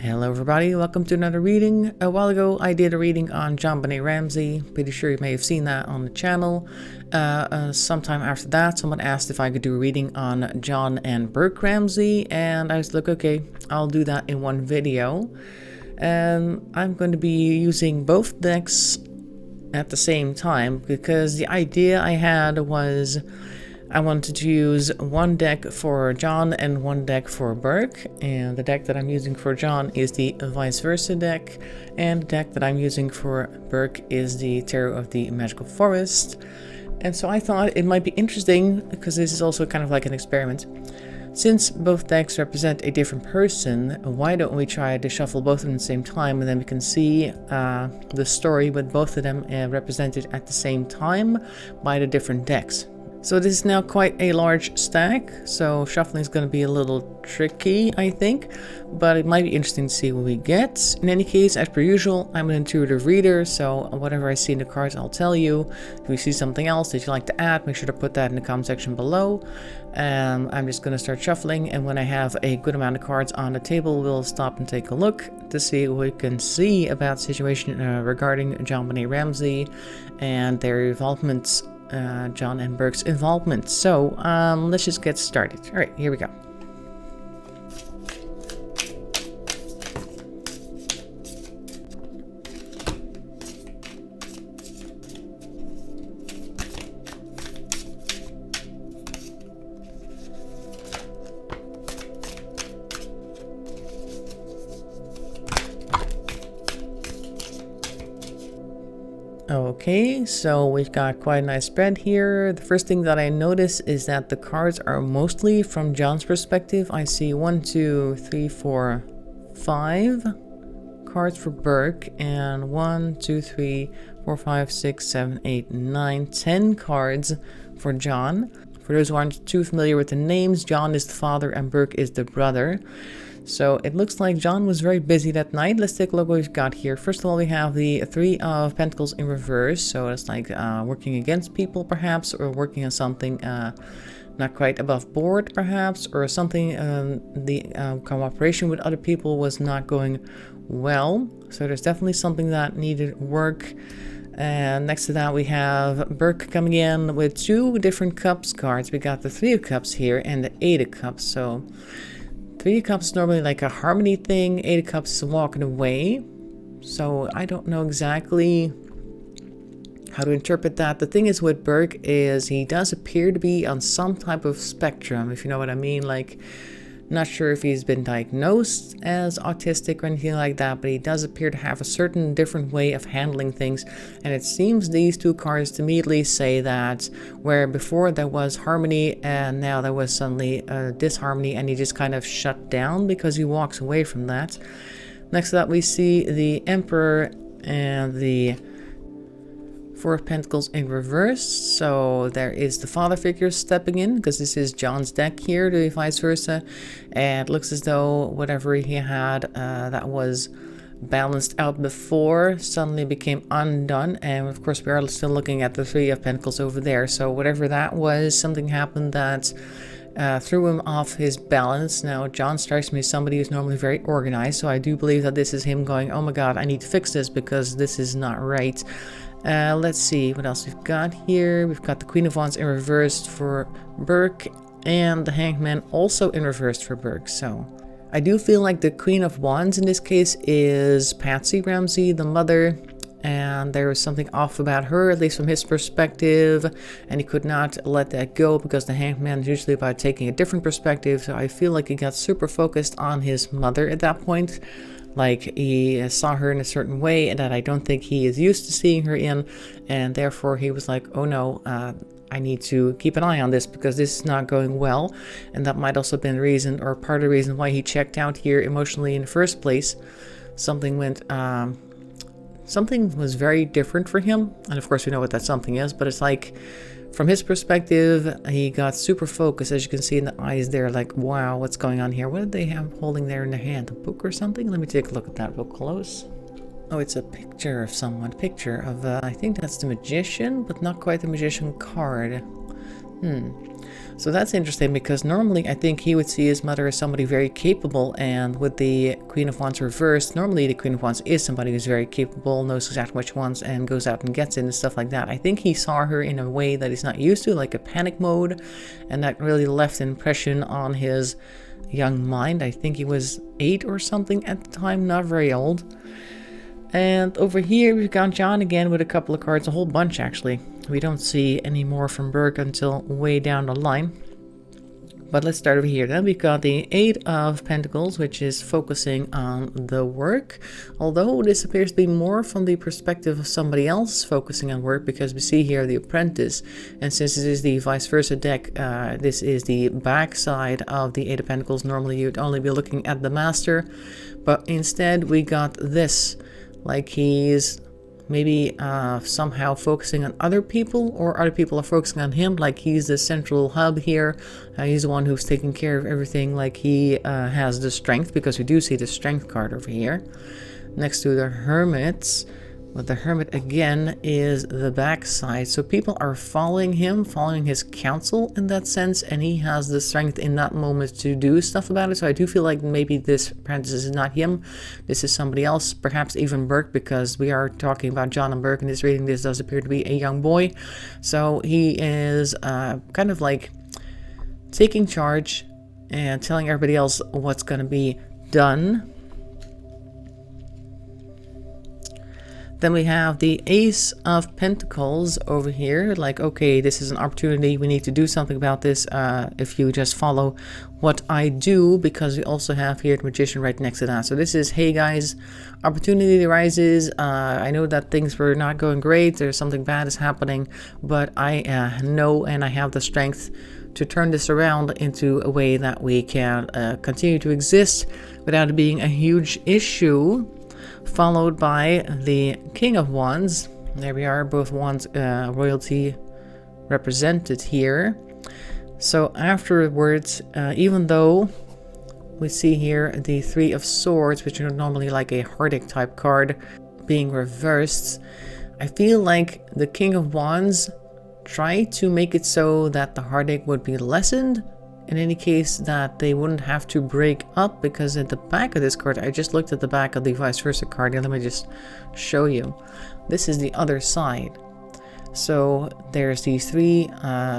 Hello everybody, welcome to another reading. A while ago I did a reading on John Ramsey. Pretty sure you may have seen that on the channel. Sometime after that someone asked if I could do a reading on John and Burke Ramsey, and I was like, okay, I'll do that in one video. And I'm going to be using both decks at the same time, because the idea I had was I wanted to use one deck for John and one deck for Burke, and the deck that I'm using for John is the vice versa deck, and the deck that I'm using for Burke is the Tarot of the Magical Forest. And so I thought it might be interesting, because this is also kind of like an experiment. Since both decks represent a different person, why don't we try to shuffle both of them at the same time, and then we can see the story with both of them represented at the same time by the different decks. So this is now quite a large stack, so shuffling is going to be a little tricky, I think, but it might be interesting to see what we get. In any case, as per usual, I'm an intuitive reader, so whatever I see in the cards, I'll tell you. If you see something else that you'd like to add, make sure to put that in the comment section below. I'm just going to start shuffling, and when I have a good amount of cards on the table, we'll stop and take a look to see what we can see about the situation regarding John Ramsey and their involvement. John and Burke's involvement. So let's just get started. All right, here we go. Okay, so we've got quite a nice spread here. The first thing that I notice is that the cards are mostly from John's perspective. I see 1, 2, 3, 4, 5 cards for Burke, and 1, 2, 3, 4, 5, 6, 7, 8, 9, 10 cards for John. For those who aren't too familiar with the names, John is the father and Burke is the brother. So it looks like John was very busy that night. Let's take a look what we've got here. First of all, we have the Three of Pentacles in reverse. So it's like working against people perhaps, or working on something not quite above board perhaps, or something the cooperation with other people was not going well. So there's definitely something that needed work. And next to that we have Burke coming in with two different cups cards. We got the Three of Cups here and the Eight of Cups. So Three of Cups is normally like a harmony thing. Eight of Cups is walking away. So I don't know exactly how to interpret that. The thing is with Burke is he does appear to be on some type of spectrum, if you know what I mean. Like, not sure if he's been diagnosed as autistic or anything like that, but he does appear to have a certain different way of handling things. And it seems these two cards to me at least say that where before there was harmony and now there was suddenly disharmony, and he just kind of shut down because he walks away from that. Next to that we see the Emperor and the Four of Pentacles in reverse. So there is the father figure stepping in, because this is John's deck here, the vice versa. And it looks as though whatever he had that was balanced out before suddenly became undone. And of course we are still looking at the Three of Pentacles over there. So whatever that was, something happened that threw him off his balance. Now John strikes me as somebody who's normally very organized, so I do believe that this is him going, oh my god, I need to fix this because this is not right. Let's see what else we've got here. We've got the Queen of Wands in reverse for Burke, and the Hanged Man also in reverse for Burke. So I do feel like the Queen of Wands in this case is Patsy Ramsey, the mother, and there was something off about her, at least from his perspective, and he could not let that go because the Hanged Man is usually about taking a different perspective. So I feel like he got super focused on his mother at that point. Like he saw her in a certain way and that I don't think he is used to seeing her in, and therefore he was like, oh no, I need to keep an eye on this because this is not going well. And that might also have been the reason, or part of the reason, why he checked out here emotionally in the first place. Something was very different for him, and of course we know what that something is, but it's like from his perspective he got super focused, as you can see in the eyes there, like, wow, what's going on here? What did they have holding there in their hand? A book or something? Let me take a look at that real close. Oh, it's a picture of someone. Picture of I think that's the Magician, but not quite the Magician card. So that's interesting, because normally I think he would see his mother as somebody very capable, and with the Queen of Wands reversed, normally the Queen of Wands is somebody who's very capable, knows exactly what she wants, and goes out and gets it and stuff like that. I think he saw her in a way that he's not used to, like a panic mode, and that really left an impression on his young mind. I think he was 8 or something at the time, not very old. And over here we've got John again with a couple of cards, a whole bunch actually. We don't see any more from Burke until way down the line. But let's start over here. Then we've got the 8 of Pentacles, which is focusing on the work. Although this appears to be more from the perspective of somebody else focusing on work, because we see here the Apprentice. And since this is the vice versa deck, this is the back side of the 8 of Pentacles. Normally you'd only be looking at the Master. But instead we got this. Like he's maybe somehow focusing on other people, or other people are focusing on him, like he's the central hub here. He's the one who's taking care of everything, like he has the strength, because we do see the strength card over here next to the Hermit. But the Hermit again is the back side, so people are following him, following his counsel in that sense, and he has the strength in that moment to do stuff about it. So I do feel like maybe this Apprentice is not him, this is somebody else, perhaps even Burke, because we are talking about John and Burke in this reading. This does appear to be a young boy, so he is kind of like taking charge and telling everybody else what's going to be done. Then we have the Ace of Pentacles over here. Like, okay, this is an opportunity. We need to do something about this if you just follow what I do, because we also have here the Magician right next to that. So this is, hey guys, opportunity arises. I know that things were not going great. There's something bad is happening, but I know and I have the strength to turn this around into a way that we can continue to exist without it being a huge issue. Followed by the King of Wands. There we are, both wands royalty represented here. So afterwards, even though we see here the 3 of Swords, which are normally like a heartache type card, being reversed, I feel like the King of Wands tried to make it so that the heartache would be lessened. In any case, that they wouldn't have to break up, because at the back of this card, I just looked at the back of the vice versa card, and let me just show you. This is the other side. So there's these 3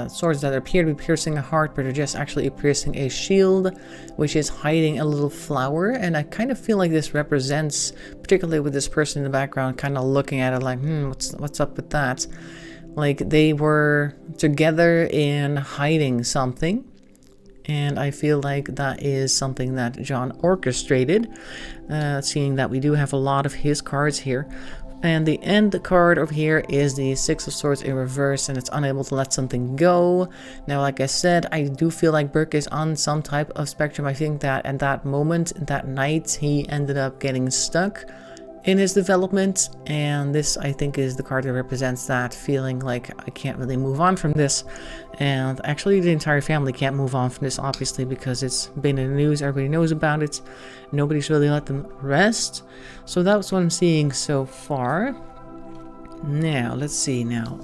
swords that appear to be piercing a heart, but are just actually piercing a shield, which is hiding a little flower. And I kind of feel like this represents, particularly with this person in the background, kind of looking at it like, what's up with that? Like they were together in hiding something. And I feel like that is something that John orchestrated, seeing that we do have a lot of his cards here. And the end card over here is the 6 of Swords in reverse, and it's unable to let something go. Now, like I said, I do feel like Burke is on some type of spectrum. I think that at that moment, that night, he ended up getting stuck in his development, and this I think is the card that represents that feeling like I can't really move on from this. And actually the entire family can't move on from this, obviously, because it's been in the news, everybody knows about it, nobody's really let them rest. So that's what I'm seeing so far. Now let's see now,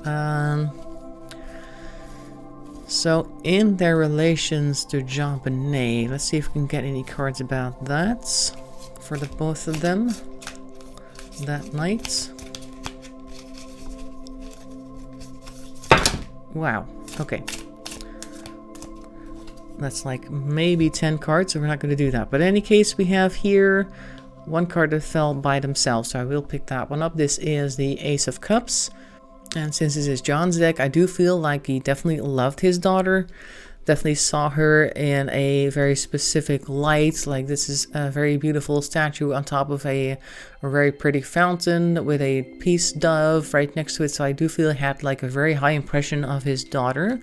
so in their relations to jonbene, let's see if we can get any cards about that for the both of them that night. Wow, okay. That's like maybe 10 cards, so we're not going to do that. But in any case, we have here 1 card that fell by themselves, so I will pick that one up. This is the Ace of Cups. And since this is John's deck, I do feel like he definitely loved his daughter. Definitely saw her in a very specific light. Like this is a very beautiful statue on top of a very pretty fountain with a peace dove right next to it. So I do feel it had like a very high impression of his daughter.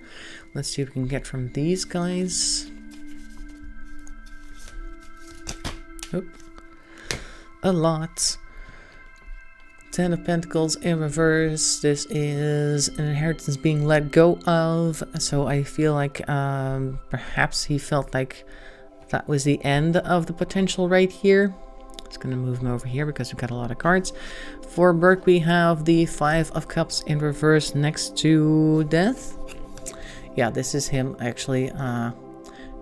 Let's see what we can get from these guys. Oh, a lot. 10 of Pentacles in reverse. This is an inheritance being let go of. So I feel like perhaps he felt like that was the end of the potential right here. It's going to move him over here because we've got a lot of cards. For Burke, we have the 5 of Cups in reverse next to Death. yeah, this is him actually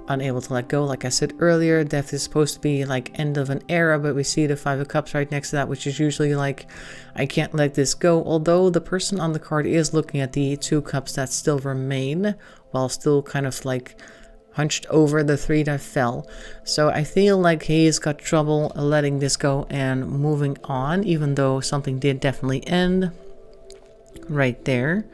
unable to let go. Like I said earlier, death is supposed to be like end of an era, but we see the Five of Cups right next to that, which is usually like, I can't let this go. Although the person on the card is looking at the two cups that still remain, while still kind of like hunched over the three that fell. So I feel like he's got trouble letting this go and moving on, even though something did definitely end right there.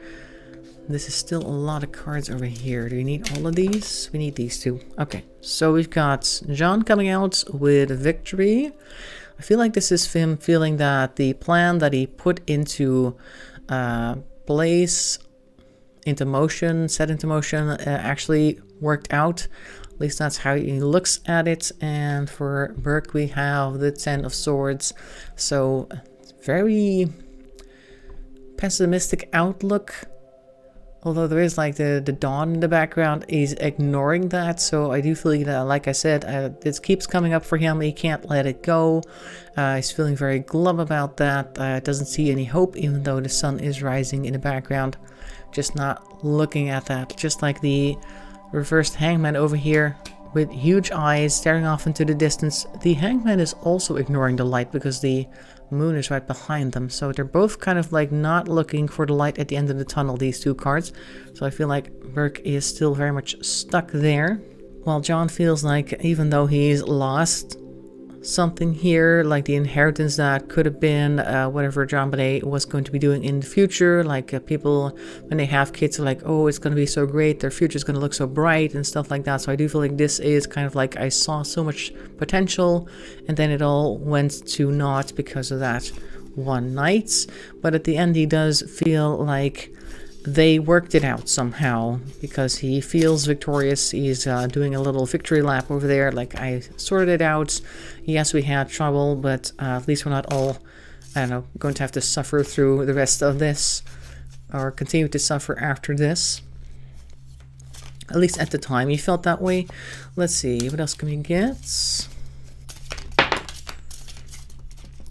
This is still a lot of cards over here. Do we need all of these? We need these two. Okay, so we've got John coming out with victory. I feel like this is him feeling that the plan that he put into place, into motion, set into motion, actually worked out. At least that's how he looks at it. And for Burke, we have the Ten of Swords. So very pessimistic outlook. Although there is like the dawn in the background, he's ignoring that. So I do feel that, like I said, this keeps coming up for him. He can't let it go. He's feeling very glum about that. Doesn't see any hope, even though the sun is rising in the background. Just not looking at that. Just like the reversed hangman over here with huge eyes staring off into the distance. The hangman is also ignoring the light because the moon is right behind them. So they're both kind of like not looking for the light at the end of the tunnel, these two cards. So I feel like Burke is still very much stuck there. While John feels like even though he's lost something here, like the inheritance that could have been whatever jonbene was going to be doing in the future, like people when they have kids are like, oh, it's going to be so great, their future is going to look so bright and stuff like that. So I do feel like this is kind of like I saw so much potential and then it all went to naught because of that one night. But at the end he does feel like they worked it out somehow because he feels victorious. He's doing a little victory lap over there, like I sorted it out. Yes, we had trouble, but at least we're not all, I don't know, going to have to suffer through the rest of this or continue to suffer after this. At least at the time he felt that way. Let's see, what else can we get?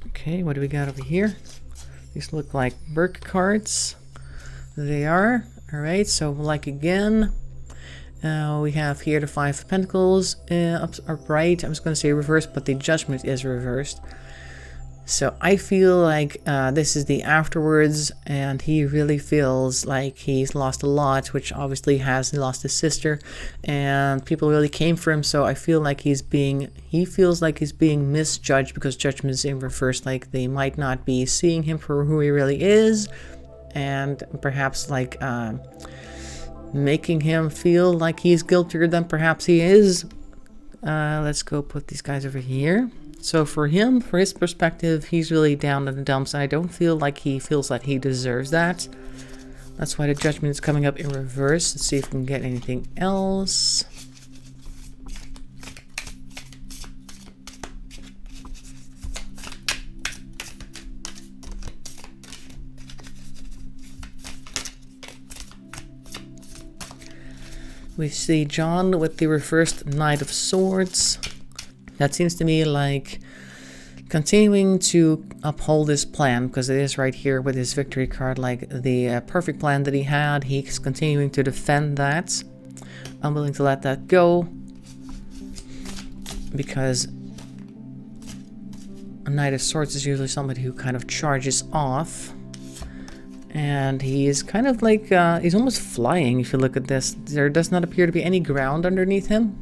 Okay, what do we got over here? These look like Burke cards. They are. Alright, so like again, we have here the Five of Pentacles upright. I was going to say reversed, but the Judgment is reversed. So I feel like this is the afterwards, and he really feels like he's lost a lot, which obviously he lost his sister, and people really came for him. So I feel like he feels like he's being misjudged because Judgment is in reverse, like they might not be seeing him for who he really is. And perhaps like making him feel like he's guiltier than perhaps he is. Let's go put these guys over here. So for him, for his perspective, he's really down in the dumps, and I don't feel like he feels that he deserves that. That's why the Judgment is coming up in reverse. Let's see if we can get anything else. We see John with the reversed Knight of Swords. That seems to me like continuing to uphold his plan, because it is right here with his victory card, like the perfect plan that he had. He's continuing to defend that. I'm willing to let that go because a Knight of Swords is usually somebody who kind of charges off. And he is kind of like, he's almost flying if you look at this. There does not appear to be any ground underneath him.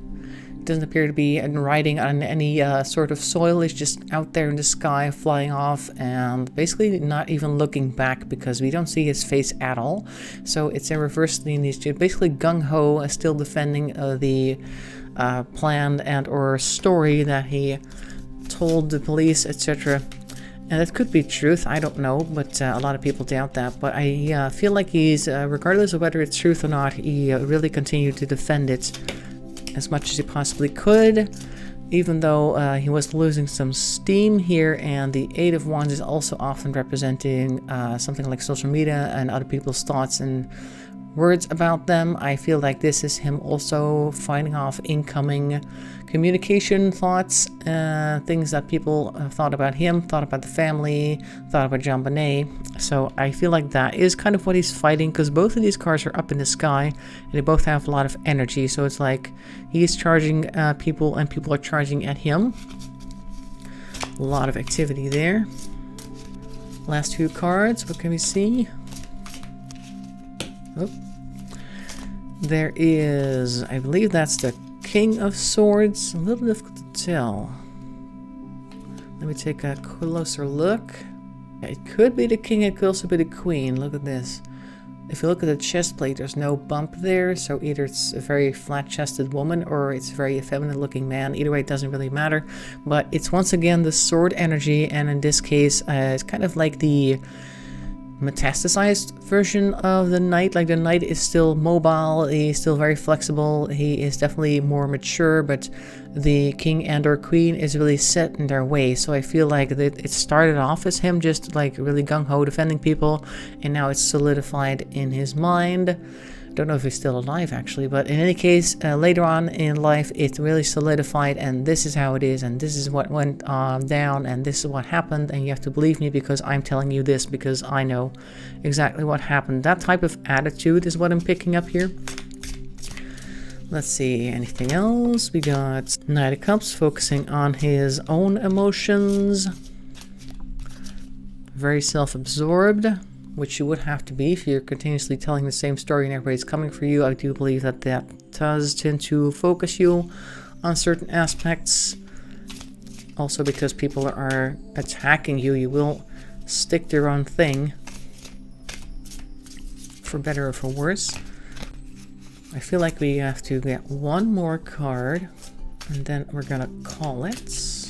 It doesn't appear to be riding on any sort of soil. He's just out there in the sky flying off and basically not even looking back because we don't see his face at all. So it's in reverse in these two. Basically gung-ho, still defending the plan and or story that he told the police, etc. And that could be truth, I don't know, but a lot of people doubt that. But I feel like he's, regardless of whether it's truth or not, he really continued to defend it as much as he possibly could, even though he was losing some steam here. And the Eight of Wands is also often representing something like social media and other people's thoughts and words about them. I feel like this is him also fighting off incoming communication thoughts, things that people thought about him, thought about the family, thought about jonbene. So I feel like that is kind of what he's fighting, because both of these cards are up in the sky and they both have a lot of energy. So it's like he's charging people and people are charging at him. A lot of activity there. Last two cards, what can we see? Oh. There is, I believe that's the King of Swords. A little difficult to tell. Let me take a closer look. It could be the King, it could also be the Queen. Look at this. If you look at the chest plate, there's no bump there, so either it's a very flat-chested woman or it's a very effeminate looking man. Either way, it doesn't really matter. But it's once again the sword energy, and in this case, it's kind of like the metastasized version of the knight. Like the knight is still mobile, he's still very flexible, he is definitely more mature, but the king and or queen is really set in their way. So I feel like that it started off as him just like really gung-ho defending people, and now it's solidified in his mind. Don't know if he's still alive actually, but in any case, later on in life it's really solidified, and this is how it is, and this is what went down, and this is what happened, and you have to believe me because I'm telling you this because I know exactly what happened. That type of attitude is what I'm picking up here. Let's see, anything else? We got Knight of Cups focusing on his own emotions. Very self-absorbed, which you would have to be if you're continuously telling the same story and everybody's coming for you. I do believe that that does tend to focus you on certain aspects. Also because people are attacking you, you will stick to your own thing, for better or for worse. I feel like we have to get one more card, and then we're gonna call it.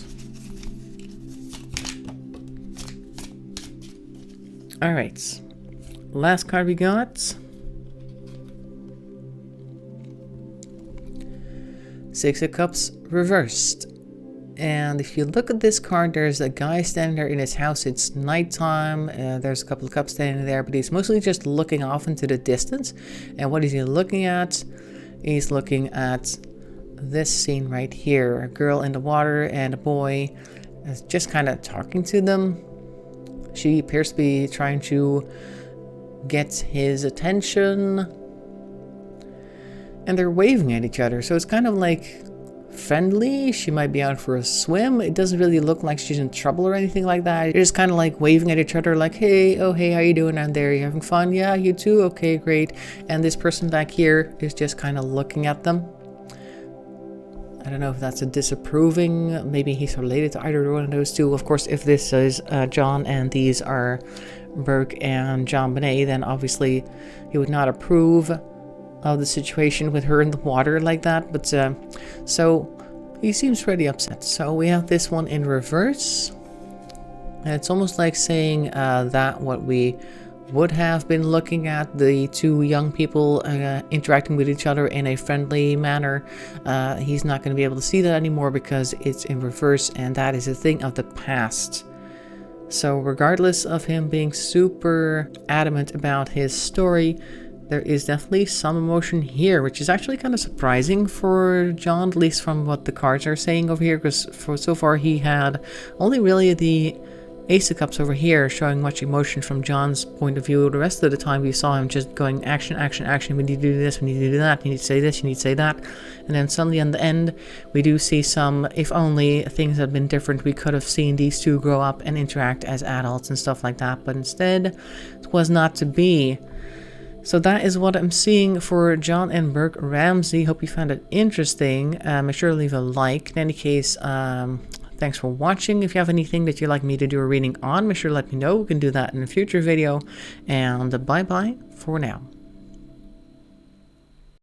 Alright, last card we got. Six of Cups reversed. And if you look at this card, there's a guy standing there in his house. It's nighttime. There's a couple of cups standing there, but he's mostly just looking off into the distance. And what is he looking at? He's looking at this scene right here. A girl in the water and a boy is just kind of talking to them. She appears to be trying to get his attention. And they're waving at each other. So it's kind of like friendly. She might be out for a swim. It doesn't really look like she's in trouble or anything like that. They're just kind of like waving at each other like, hey, oh hey, how you doing down there? You having fun? Yeah, you too? Okay, great. And this person back here is just kind of looking at them. I don't know if that's a disapproving. Maybe he's related to either one of those two. Of course, if this is John and these are Burke and jonbene, then obviously he would not approve of the situation with her in the water like that. But so he seems pretty upset. So we have this one in reverse, and it's almost like saying that what we would have been looking at, the two young people interacting with each other in a friendly manner, he's not going to be able to see that anymore because it's in reverse, and that is a thing of the past. So regardless of him being super adamant about his story, there is definitely some emotion here, which is actually kind of surprising for John, at least from what the cards are saying over here, because for so far he had only really the Ace of Cups over here showing much emotion from John's point of view. The rest of the time we saw him just going action, action, action. We need to do this, we need to do that, you need to say this, you need to say that. And then suddenly in the end, we do see some, if only things had been different, we could have seen these two grow up and interact as adults and stuff like that. But instead, it was not to be. So that is what I'm seeing for John and Burke Ramsey. Hope you found it interesting. Make sure to leave a like. In any case, thanks for watching. If you have anything that you'd like me to do a reading on, make sure to let me know. We can do that in a future video. And bye-bye for now.